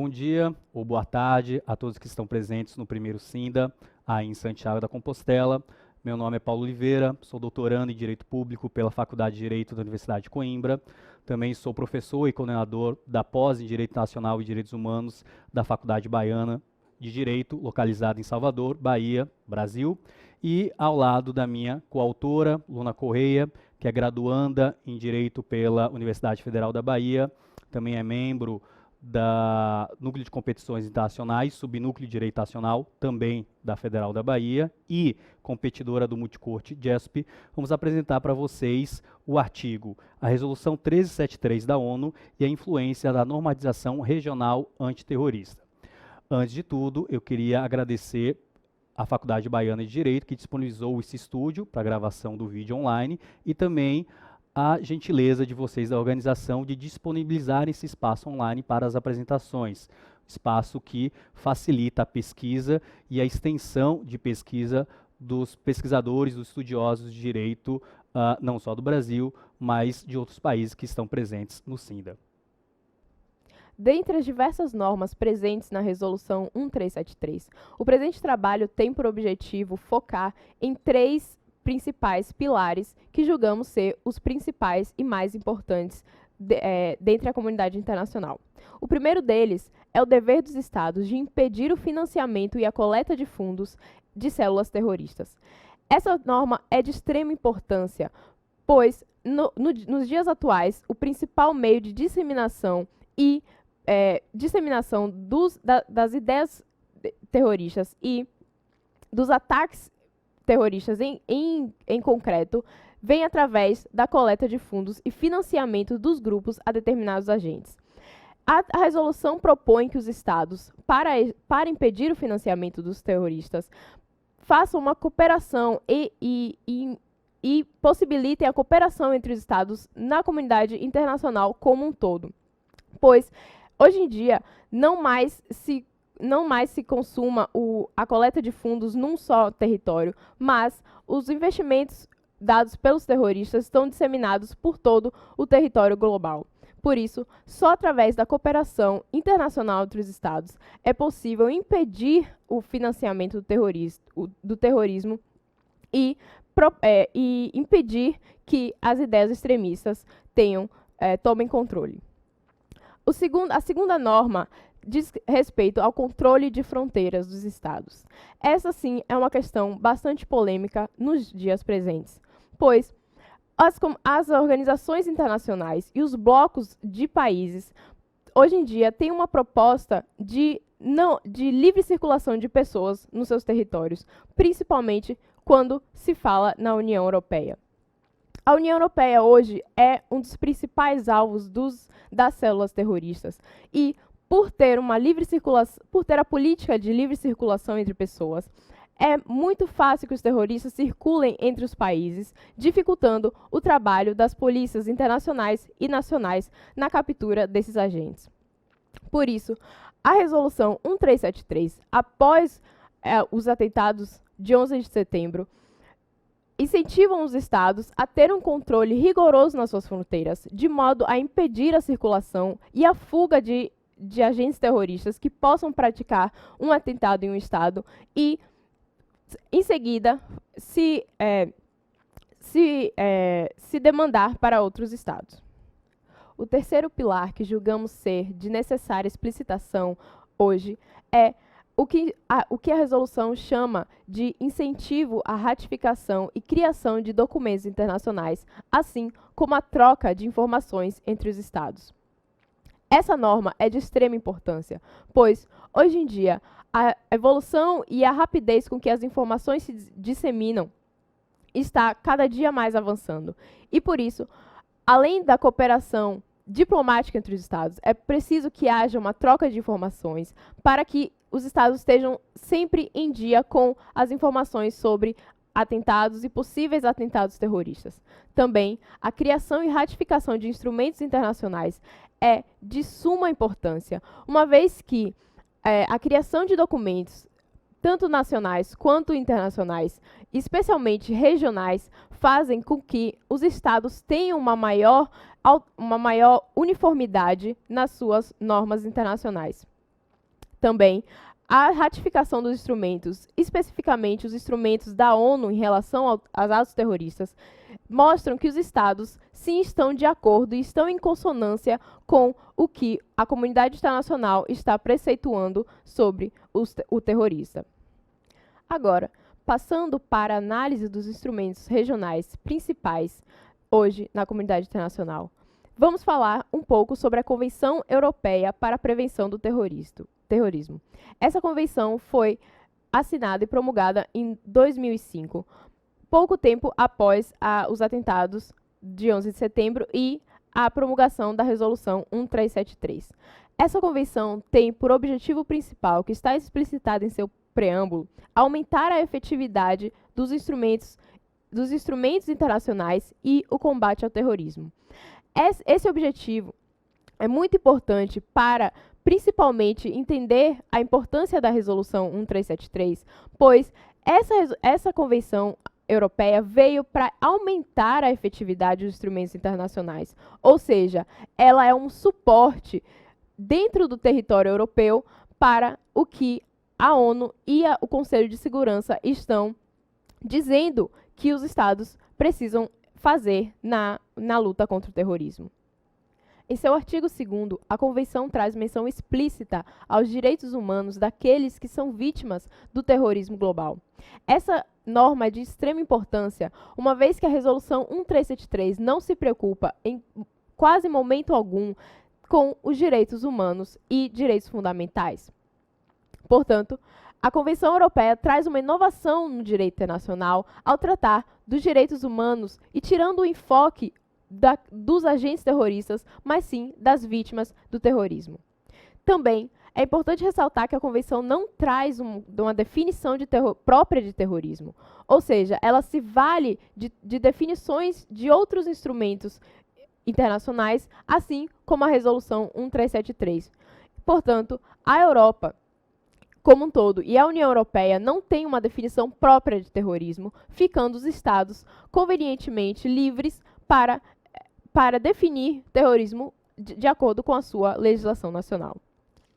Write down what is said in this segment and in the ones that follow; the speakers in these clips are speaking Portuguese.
bom dia ou boa tarde a todos que estão presentes no primeiro SINDA, aí em Santiago da Compostela. Meu nome é Paulo Oliveira, sou doutorando em Direito Público pela Faculdade de Direito da Universidade de Coimbra. Também sou professor e coordenador da pós em Direito Nacional e Direitos Humanos da Faculdade Baiana de Direito, localizada em Salvador, Bahia, Brasil. E ao lado da minha coautora, Luna Correia, que é graduanda em Direito pela Universidade Federal da Bahia, também é membro da Núcleo de Competições Internacionais, Subnúcleo de Direito Nacional, também da Federal da Bahia, e competidora do Multicorte GESP. Vamos apresentar para vocês o artigo A Resolução 1373 da ONU e a influência da normatização regional antiterrorista. Antes de tudo, eu queria agradecer à Faculdade Baiana de Direito, que disponibilizou esse estúdio para a gravação do vídeo online, e também a gentileza de vocês da organização de disponibilizar esse espaço online para as apresentações, espaço que facilita a pesquisa e a extensão de pesquisa dos pesquisadores, dos estudiosos de direito, não só do Brasil, mas de outros países que estão presentes no SINDA. Dentre as diversas normas presentes na Resolução 1373, o presente trabalho tem por objetivo focar em três principais pilares que julgamos ser os principais e mais importantes dentre a comunidade internacional. O primeiro deles é o dever dos Estados de impedir o financiamento e a coleta de fundos de células terroristas. Essa norma é de extrema importância, pois, nos dias atuais, o principal meio de disseminação e disseminação das ideias terroristas e dos ataques terroristas em concreto vem através da coleta de fundos e financiamento dos grupos a determinados agentes. A resolução propõe que os Estados, para impedir o financiamento dos terroristas, façam uma cooperação e possibilitem a cooperação entre os Estados na comunidade internacional como um todo. Pois, hoje em dia, não mais se consuma a coleta de fundos num só território, mas os investimentos dados pelos terroristas estão disseminados por todo o território global. Por isso, só através da cooperação internacional entre os Estados é possível impedir o financiamento do terrorismo e impedir que as ideias extremistas tomem controle. A segunda norma diz respeito ao controle de fronteiras dos Estados. Essa, sim, é uma questão bastante polêmica nos dias presentes, pois as organizações internacionais e os blocos de países, hoje em dia, têm uma proposta de livre circulação de pessoas nos seus territórios, principalmente quando se fala na União Europeia. A União Europeia, hoje, é um dos principais alvos das células terroristas e, por ter a política de livre circulação entre pessoas, é muito fácil que os terroristas circulem entre os países, dificultando o trabalho das polícias internacionais e nacionais na captura desses agentes. Por isso, a Resolução 1373, após os atentados de 11 de setembro, incentivam os Estados a ter um controle rigoroso nas suas fronteiras, de modo a impedir a circulação e a fuga de agentes terroristas que possam praticar um atentado em um Estado e, em seguida, se demandar para outros Estados. O terceiro pilar que julgamos ser de necessária explicitação hoje é o que a resolução chama de incentivo à ratificação e criação de documentos internacionais, assim como a troca de informações entre os Estados. Essa norma é de extrema importância, pois, hoje em dia, a evolução e a rapidez com que as informações se disseminam está cada dia mais avançando. E, por isso, além da cooperação diplomática entre os Estados, é preciso que haja uma troca de informações para que os Estados estejam sempre em dia com as informações sobre atentados e possíveis atentados terroristas. Também, a criação e ratificação de instrumentos internacionais é de suma importância, uma vez que a criação de documentos, tanto nacionais quanto internacionais, especialmente regionais, fazem com que os Estados tenham uma maior uniformidade nas suas normas internacionais. Também, a ratificação dos instrumentos, especificamente os instrumentos da ONU em relação aos atos terroristas, mostram que os Estados sim estão de acordo e estão em consonância com o que a comunidade internacional está preceituando sobre o terrorista. Agora, passando para a análise dos instrumentos regionais principais hoje na comunidade internacional, vamos falar um pouco sobre a Convenção Europeia para a Prevenção do Terrorismo. Essa convenção foi assinada e promulgada em 2005, pouco tempo após os atentados de 11 de setembro e a promulgação da Resolução 1373. Essa convenção tem por objetivo principal, que está explicitado em seu preâmbulo, aumentar a efetividade dos instrumentos internacionais e o combate ao terrorismo. Esse objetivo é muito importante para, principalmente, entender a importância da Resolução 1373, pois essa Convenção Europeia veio para aumentar a efetividade dos instrumentos internacionais, ou seja, ela é um suporte dentro do território europeu para o que a ONU e o Conselho de Segurança estão dizendo que os Estados precisam fazer na luta contra o terrorismo. Em seu artigo 2º, a Convenção traz menção explícita aos direitos humanos daqueles que são vítimas do terrorismo global. Essa norma é de extrema importância, uma vez que a Resolução 1373 não se preocupa em quase momento algum com os direitos humanos e direitos fundamentais. Portanto, a Convenção Europeia traz uma inovação no direito internacional ao tratar dos direitos humanos e tirando o enfoque dos agentes terroristas, mas sim das vítimas do terrorismo. Também é importante ressaltar que a Convenção não traz uma definição própria de terrorismo, ou seja, ela se vale de definições de outros instrumentos internacionais, assim como a Resolução 1373. Portanto, a Europa como um todo e a União Europeia não têm uma definição própria de terrorismo, ficando os Estados convenientemente livres para definir terrorismo de acordo com a sua legislação nacional.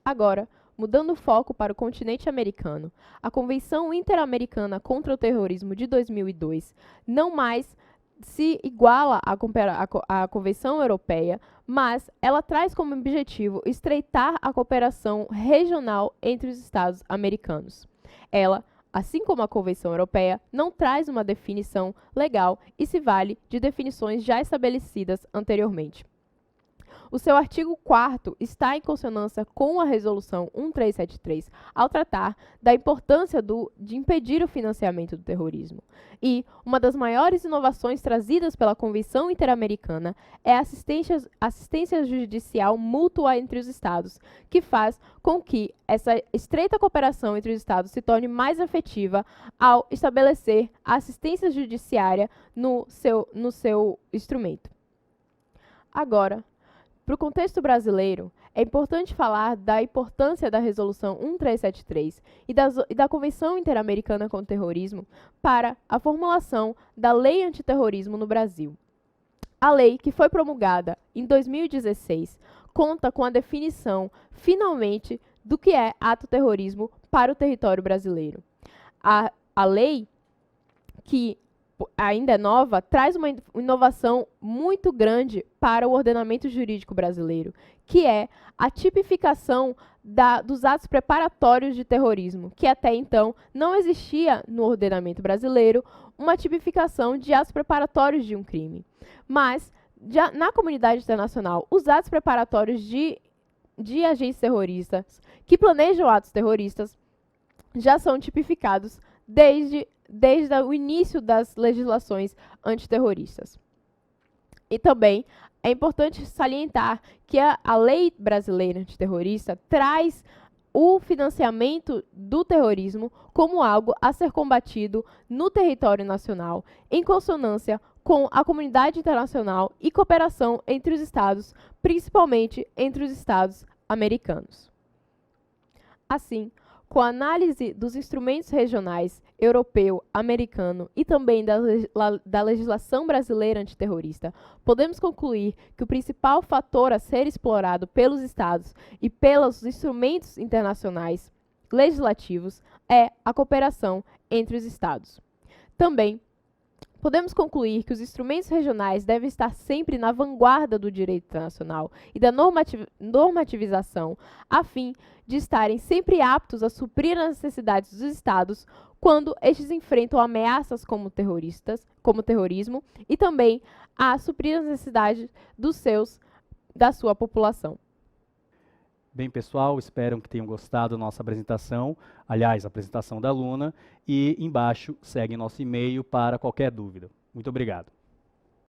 Agora, mudando o foco para o continente americano, a Convenção Interamericana contra o Terrorismo de 2002 não mais se iguala à Convenção Europeia, mas ela traz como objetivo estreitar a cooperação regional entre os Estados americanos. Ela, assim como a Convenção Europeia, não traz uma definição legal e se vale de definições já estabelecidas anteriormente. O seu artigo 4º está em consonância com a Resolução 1373, ao tratar da importância de impedir o financiamento do terrorismo. E uma das maiores inovações trazidas pela Convenção Interamericana é a assistência judicial mútua entre os Estados, que faz com que essa estreita cooperação entre os Estados se torne mais efetiva ao estabelecer a assistência judiciária no seu instrumento. Agora, para o contexto brasileiro, é importante falar da importância da Resolução 1373 e da Convenção Interamericana contra o Terrorismo para a formulação da Lei Antiterrorismo no Brasil. A lei, que foi promulgada em 2016, conta com a definição, finalmente, do que é ato terrorismo para o território brasileiro. A lei, que ainda é nova, traz uma inovação muito grande para o ordenamento jurídico brasileiro, que é a tipificação dos atos preparatórios de terrorismo, que até então não existia no ordenamento brasileiro uma tipificação de atos preparatórios de um crime. Mas, na comunidade internacional, os atos preparatórios de agentes terroristas que planejam atos terroristas já são tipificados desde o início das legislações antiterroristas. E também é importante salientar que a lei brasileira antiterrorista traz o financiamento do terrorismo como algo a ser combatido no território nacional, em consonância com a comunidade internacional e cooperação entre os Estados, principalmente entre os Estados americanos. Assim, Com a análise dos instrumentos regionais, europeu, americano e também da legislação brasileira antiterrorista, podemos concluir que o principal fator a ser explorado pelos Estados e pelos instrumentos internacionais legislativos é a cooperação entre os Estados. Também podemos concluir que os instrumentos regionais devem estar sempre na vanguarda do direito internacional e da normativização, a fim de estarem sempre aptos a suprir as necessidades dos Estados quando estes enfrentam ameaças como terrorismo, e também a suprir as necessidades da sua população. Bem, pessoal, espero que tenham gostado da nossa apresentação, aliás, a apresentação da aluna, e embaixo segue nosso e-mail para qualquer dúvida. Muito obrigado.